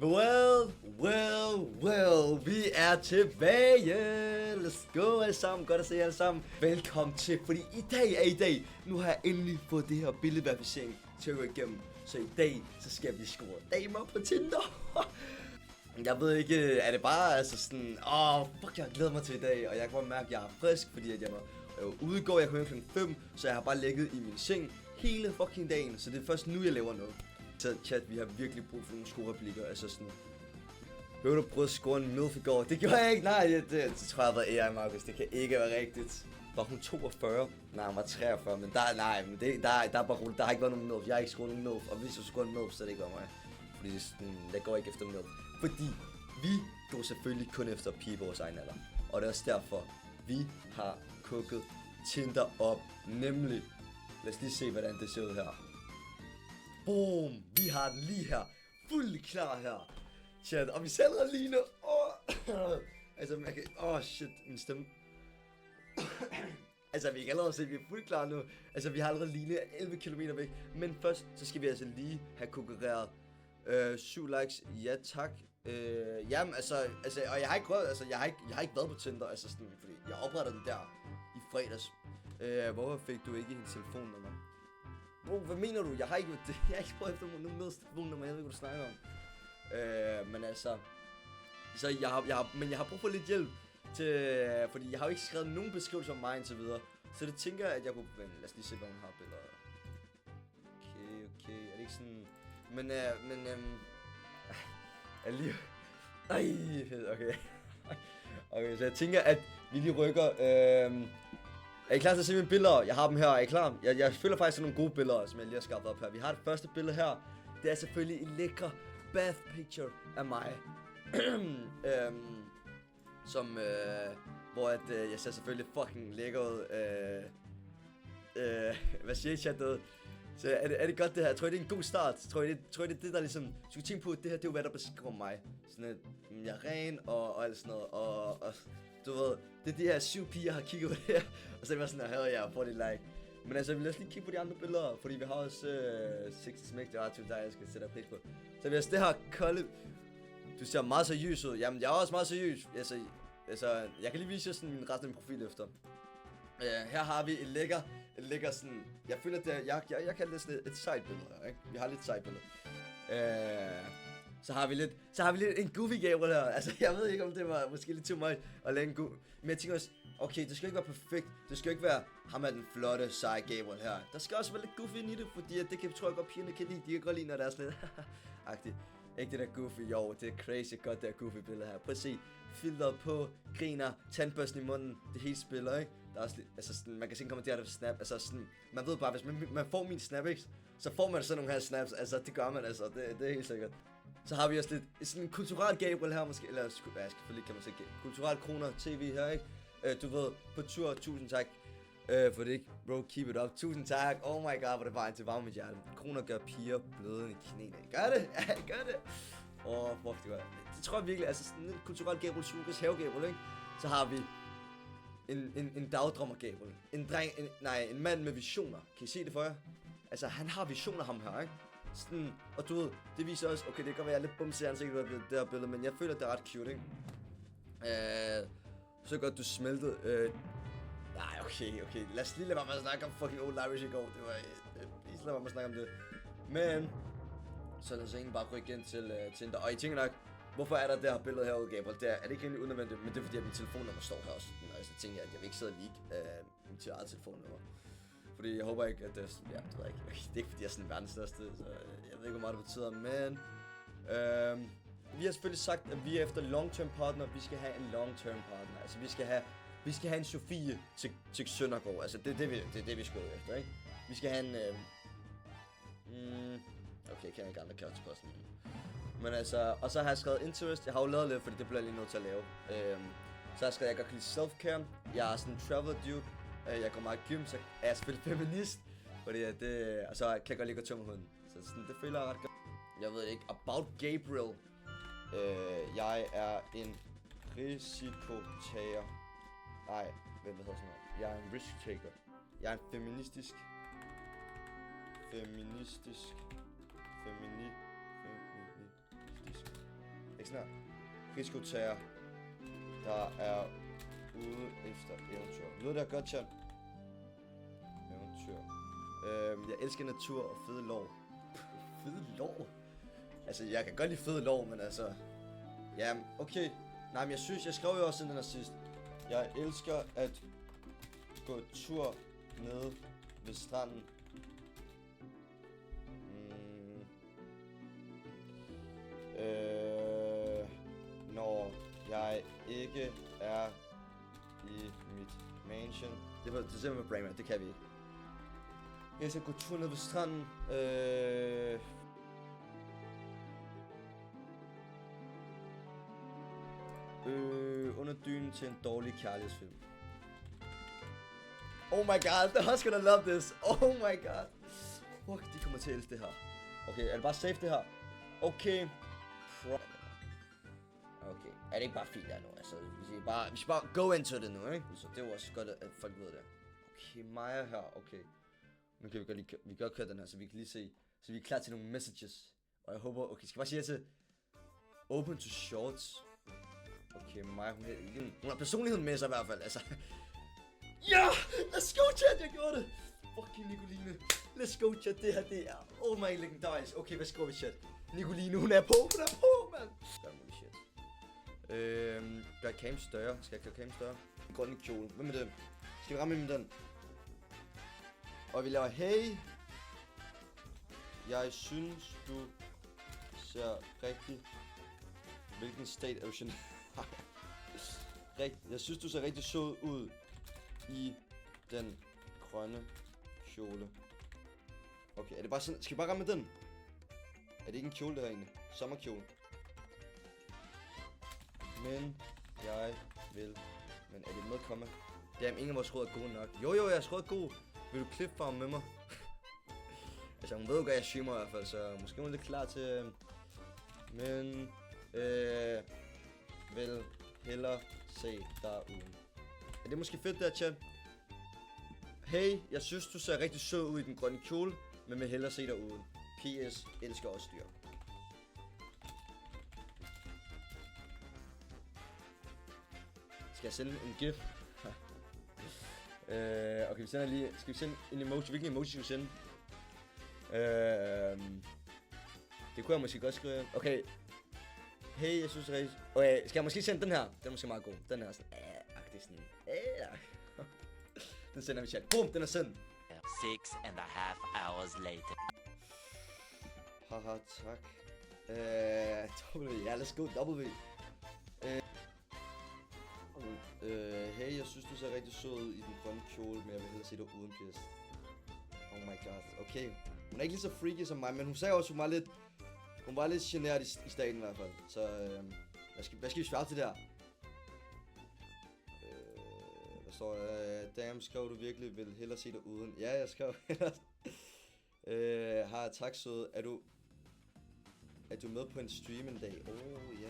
Well, vi er tilbage. Let's go alle sammen, godt at se jer alle sammen. Velkommen til, fordi i dag er i dag. Nu har jeg endelig fået det her billedverificering til at gå igennem. Så i dag, så skal vi score damer på Tinder. Jeg ved ikke, er det bare altså sådan, fuck, jeg glæder mig til i dag. Og jeg kan bare mærke, at jeg er frisk, fordi at jeg var ude i går, jeg kom hjem klokken 5. Så jeg har bare ligget i min seng hele fucking dagen. Så det er først nu, jeg laver noget. Så chat, vi har virkelig brug for nogle scorereplikker, altså sådan. Vil du prøve at score en milf i går? Det gjorde jeg ikke, nej, det tror jeg har været AI, Markus, det kan ikke være rigtigt. Var hun 42? Nej, hun var 43, men der er bare roligt, der har ikke været nogen milf, jeg har ikke scoret nogen milf, og hvis du scorer en milf, så er det ikke var mig. Fordi sådan, jeg går ikke efter milf. Fordi vi går selvfølgelig kun efter piger på vores egen alder. Og det er også derfor, vi har kukket Tinder op, nemlig, lad os lige se, hvordan det ser ud her. Boom! Vi har den lige her. Fuldt klar her. Chat, og vi sælger lige nu. Altså, man kan... shit, min stemme. Altså, vi kan allerede se, at vi er fuldt klar nu. Altså, vi har allerede lige 11 km væk. Men først, så skal vi altså lige have konkurreret 7 likes. Ja, tak. Jamen, altså, og jeg har ikke prøvet, altså, jeg har ikke været på Tinder, altså sådan, fordi jeg oprettede den der i fredags. Hvorfor fik du ikke hendes telefonnummer? Bro, hvad mener du? Jeg har ikke prøvet efter nogen telefonnummer, jeg ved ikke, hvad du snakker om. Men altså, så jeg har brug for lidt hjælp til, fordi jeg har jo ikke skrevet nogen beskrivelse om mig indtil videre. Så det tænker jeg, at jeg kunne, lad os lige se, hvad hun har billeder. Okay, er det ikke sådan, men okay, så jeg tænker, at vi lige rykker, er I klar til at se mine billeder? Jeg har dem her, er I klar? Jeg føler faktisk sådan nogle gode billeder, som jeg lige har skabt op her. Vi har det første billede her. Det er selvfølgelig en lækker bath picture af mig. Hvor jeg ser selvfølgelig fucking lækker ud. Hvad siger I, chat? Så er det godt det her? Tror I det er en god start? Tror I det er det der ligesom... Du skal tænke på, at det her det er jo hvad der beskriver mig. Sådan at jeg er ren og alt sådan noget. Og du ved, det er de her 7 piger, jeg har kigget på det her. Og så er jeg sådan her, jeg får det like. Men altså, lad os lige kigge på de andre billeder. Fordi vi har også 60 smæk, det er der jeg skal sætte pris på. Så hvis det her kolde... Du ser meget seriøs ud. Jamen, jeg er også meget seriøs. Altså, jeg kan lige vise jer sådan min resten af min profil efter. Her har vi et lækker sådan... Jeg føler, at jeg kalder det sådan et sejt billede her, ikke? Vi har lidt sejt billede. Så har vi lidt en goofy Gabriel her. Altså, jeg ved ikke, om det var måske lidt too much at lave en goofy. Men jeg tænker også, okay, det skal ikke være perfekt. Det skal ikke være ham af den flotte, seje Gabriel her. Der skal også være lidt goofy ind i det, fordi det kan, tror jeg godt, pigerne kan lide. De kan godt lide, når der er sådan lidt agtigt. Ikke det der goofy, jo, det er crazy godt, det der goofy billede her. Prøv at se, filteret på, griner, tandbørsten i munden, det hele spiller, ikke? Der er også lidt, altså sådan, man kan se en kommentar der på snap, altså sådan, man ved bare, hvis man får min snap, ikke? Så får man sådan nogle her snaps, altså det gør man, altså, det er helt sikkert. Så har vi også lidt, sådan en kulturel Gabriel her måske, eller selvfølgelig kan man sige, kulturel kroner tv her, ikke? Du ved, på tur, tusind tak. For det ikke, bro, keep it up. Tusind tak. Oh my god, hvor det bare en til varme mit hjerte. Kroner gør piger blødende i knæene. Gør det? Ja, gør det. Fuck, det gør det. Tror jeg virkelig, altså sådan en kulturel Gabriel, Sugas have Gabriel, ikke? Så har vi en dagdrømmer Gabriel. En mand med visioner. Kan I se det for jer? Altså, han har visioner, ham her, ikke? Sådan, og du ved, det viser også, okay, det kan være lidt bumse i ansigtet, det her billede, men jeg føler, det er ret cute, ikke? Så godt, du smeltede, nej, okay. Lad os lige lade være med at snakke om fucking Old Irish i går. Det var... lige lade være med at snakke om det. Men... Så lad os egentlig bare rykke ind til Tinder. Og I tænker nok, hvorfor er der det her billede herude, Gabriel? Det er det ikke rigtig unødvendigt, men det er fordi, at min telefonnummer står her også. Og så tænker jeg, at jeg vil ikke sidde og leak mit eget telefonnummer. Fordi jeg håber ikke, at det... Ja, det ved jeg ikke. Det er ikke fordi, jeg er sådan verdens største, så jeg ved ikke, hvor meget det betyder, men... vi har selvfølgelig sagt, at vi er efter long-term partner. Vi skal have en long-term partner. Altså, vi skal have en Sofie til Søndergaard, altså det er det vi skal ud efter, ikke? Vi skal have en, okay, jeg kan ikke andre kære til posten. Men altså, og så har jeg skrevet interest, jeg har jo lavet lidt, fordi det bliver jeg lige nødt til at lave. Så har jeg skrevet, jeg kan lide self-care, jeg er sådan en travel dude, jeg går meget i gym, så er jeg selvfølgelig feminist, fordi det, og så kan jeg godt lide at tømme hunden. Så sådan, det føler jeg ret godt. Jeg ved ikke, about Gabriel, jeg er en risikotager. Nej, hvad hedder sådan noget? Jeg er en risk taker. Jeg er en feministisk sådan her. Risikotager, der er ude efter eventyr. Lyder det godt, Chan? Eventyr. Jeg elsker natur og fede lår. Fede lår? Altså, jeg kan godt lide fede lår, men altså... Ja, okay. Nej, men jeg skrev jo også den her sidst. Jeg elsker at gå tur nede ved stranden. Når jeg ikke er i mit mansion. Det er simpelthen med Brainman, det kan vi ikke. Jeg skal gå tur ned ved stranden. Under dynen til en dårlig kærlighedsfilm. Oh my god, they're også gonna love this. Oh my god. Fuck, de kommer til at elske det her. Okay, er det bare safe det her? Okay. Okay, er det ikke bare fint der nu? Altså, vi skal bare go into det nu, ikke? Så det er også godt, at folk ved det. Okay, Maja her, okay. Nu kan vi godt køre den her, så vi kan lige se. Så vi er klar til nogle messages. Og jeg håber, okay, skal jeg bare sige til open to shorts. Okay, Maja, hun har personligheden med sig i hvert fald, altså. Ja! Let's go, chat, jeg gjorde det! Fucking Nicoline. Let's go, chat, det her, det er oh my legendarisk. Okay, hvad skriver vi, chat? Nicoline, hun er på, mand! Der er muligt shit. Gør cam større. Skal jeg gøre cam større? Grønne kjole. Hvad med den? Skal vi ramme med den? Og vi laver hey. Jeg synes, du ser rigtig... Hvilken state ocean? Jeg synes, du ser rigtig sød ud i den grønne kjole. Okay, er det bare sådan? Skal vi bare ramme med den? Er det ikke en kjole, der egentlig? Sommerkjole. Men jeg vil... Men er det med komma? Damn, ingen af vores råd er gode nok. Jo, jeres råd er god. Vil du klipfarme med mig? Altså, hun ved jo godt, jeg streamer i hvert fald, så måske hun er lidt klar til... Men... vil hellere se dig uden. Er det måske fedt der, chat? Hey, jeg synes, du ser rigtig sød ud i den grønne kjole, men vil hellere se dig uden. PS, elsker også dyr. Skal jeg sende en gif? Okay, vi sender lige... Skal vi sende en emoji? Hvilken emoji skal vi sende? Det kunne jeg måske godt skrive. Okay. Hey, jeg synes det er rigtig... Okay, skal jeg måske sende den her? Den er måske meget god. Den er sådan... agtig sådan... Den sender vi chat. Boom, den er sendt. 6.5 hours later. Haha, tak. W, ja, let's go, W. Hey, jeg synes, du ser rigtig sød ud i den grønne kjole, men jeg vil hellere se dig uden pis. Oh my god, okay. Hun er ikke lige så freaky som mig, men hun sagde også, hun var lidt generet i staten i hvert fald. Så, hvad skal vi svare til der? Hvad står der? Damn, skrev du virkelig vil hellere se dig uden? Ja, jeg skrev hellere. Har jeg tak, sød. Er du med på en stream en dag? Ja.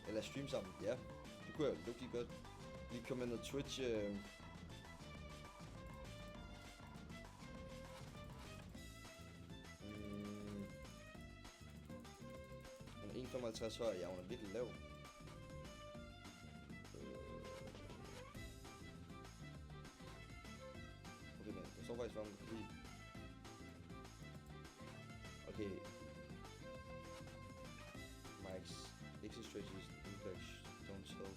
Eller stream sammen? Ja. Det kunne jeg rigtig godt. Lige komme ind og Twitch. 1,55 høj. Ja, hun er virkelig lav. Okay, men jeg så faktisk, hvad hun kan lide. Okay. Mike's exit strategies, impact, don't tell.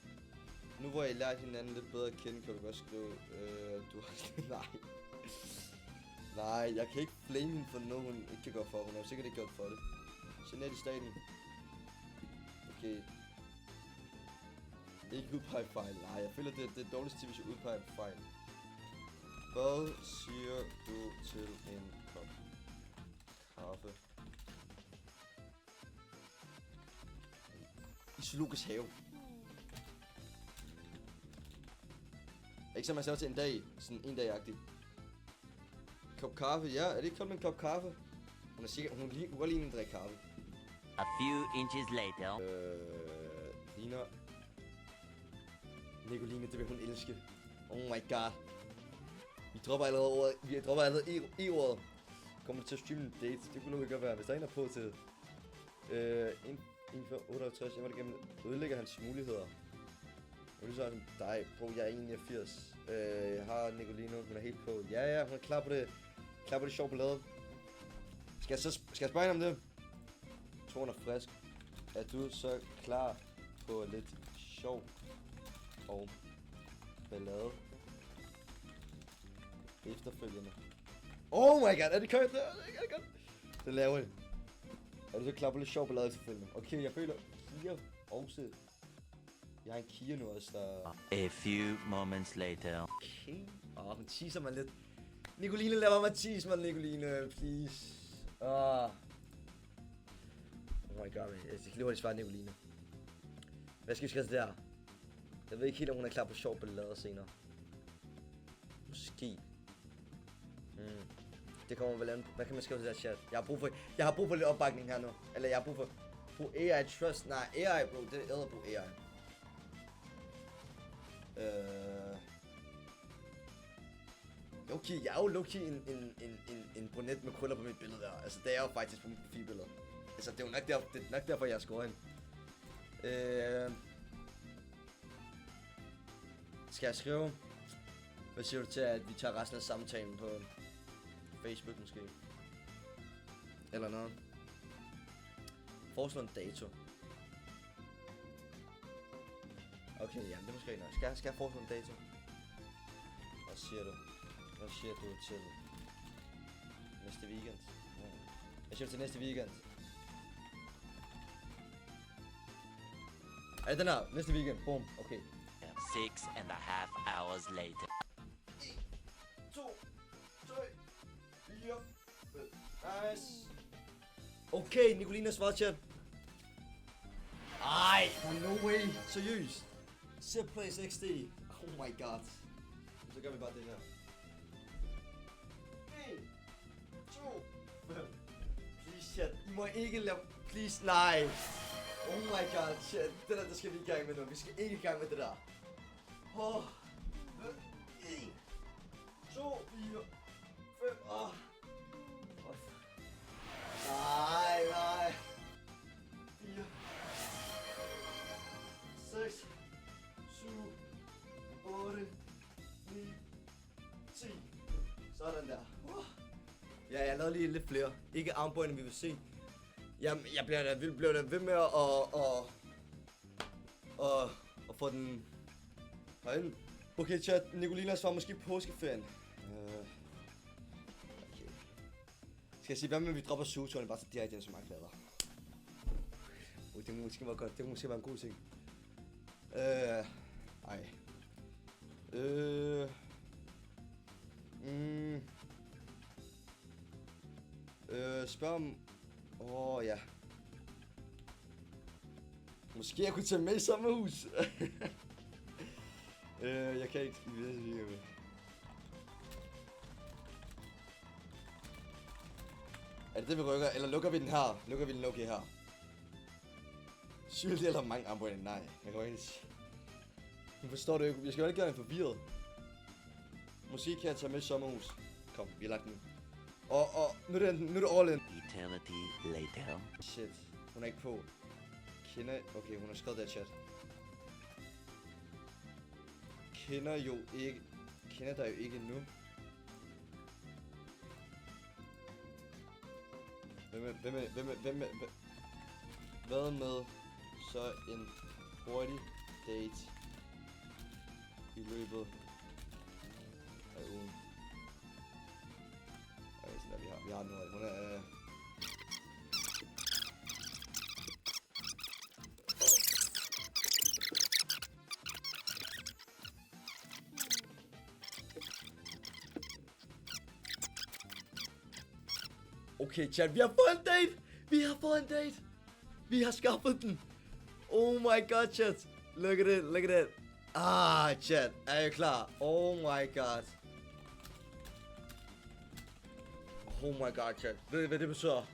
Nu hvor I lært hinanden lidt bedre at kende, kan du godt skrive, du har... Nej. Nej, jeg kan ikke flame hende for noget, hun ikke kan gøre for. Hun har sikkert ikke gjort for det. Generet i staten. Okay. Ikke udpege fejl. Nej, jeg føler, det er det dårligste tid, hvis jeg udpeger fejl. Hvad siger du til en kop kaffe i zoologisk have? Ikke som man ser til en dag, sådan en dag-agtig. Kop kaffe, ja, er det ikke kun med en kop kaffe? Hun er sikkert, hun går lige en drikke kaffe. A few inches later. Ligner Nicoline, det vil hun elske. Oh my god. Vi dropper allerede E-ordet. Kommer til at streame en date, det kunne nok godt være, hvis der er en, der er på til en 1,58. Jeg må da gennem ødelægge hans muligheder. Og det er sådan dig, bro. Jeg er 89. Jeg har Nicolino. Hun er helt på. Ja, hun er klar på det. Klar på det sjov ballade. Skal jeg spørge hende om det? Tonen er frisk. Er du så klar på lidt sjov og ballade efterfølgende? Oh my god, er det kørt? Det laver jeg. Er du så klar på lidt sjov ballade efterfølgende? Okay, jeg føler Kia også. Jeg har en Kia nu også, der... A few moments later. Okay. Hun teaser mig lidt. Nicoline, lad mig tease mig, Nicoline, please. Oh my god, man. Jeg kan lige hurtigt svare Nicoline. Hvad skal vi skrive til der? Jeg ved ikke helt, om hun er klar på sjov ballade senere. Måske. Det kommer vel an på. Hvad kan man skrive til der chat? Jeg har brug for lidt opbakning her nu. Eller jeg har brug for AI trust. Nej, AI, bro. Det er på AI. Okay, jeg er jo low-key en brunet med krøller på mit billede der. Altså, det er jo faktisk på mit profilbillede. Altså, det er jo nok derfor, jeg har skåret hende. Skal jeg skrive? Hvad siger du til, at vi tager resten af samtalen på Facebook måske? Eller noget? Foreslå en dato. Okay, jamen det er måske nok. Skal jeg foreslå en dato? Hvad siger du? Hvad siger du til næste weekend? Hvad siger du til næste weekend? Er det den her? Næste weekend? Boom. Okay. 6.5 hours later. 1, 2, 3, 4, 5. Nice. Okay, Nicolina svarede chat. Ej, no way. Seriøst. Zip Place XD. Oh my god. Så gør vi bare det her. 1, 2, 5. Please chat. I må ikke lave... Please, nej. Oh my god, chat. Det der skal vi i gang med nu. Vi skal ikke i gang med det der. 1, 2, 4, 5. Nej. 4, 6, 7, 8, 9, 10. Sådan der. Ja, jeg lavede lige lidt flere. Ikke armbøjene, vi vil se. Jeg bliver da ved med at få den herinde. Okay, chat. Nicolina svarer måske påskeferien. Okay. Skal jeg sige, hvad med vi dropper sugeturen bare så direkte så mange plader? Det må måske være godt. Det må måske være en god ting. Ej. Spørg om... ja. Måske jeg kunne tage med i sommerhus. Jeg kan ikke... Er det det, vi rykker? Eller lukker vi den her? Lukker vi den okay her? Sygt eller mange armbøjne? Nej, jeg kan ikke sige. Nu forstår du ikke. Jeg skal jo ikke gøre en forvirret. Måske kan jeg tage med i sommerhus. Kom, vi har lagt den. Og nu er det all in. Eternity later. Shit, hun er ikke på. Kender... Okay, hun har skrevet det chat. Kender dig jo ikke nu. Hvad med så en hurtig date i løbet af ugen? Vi har den her. Hun er... Okay, chat, vi har fået en date! Vi har skaffet den! Oh my god, chat! Look at it! Chat, er I klar? Oh my god! Oh my god, chat. Ved I, hvad det betyder?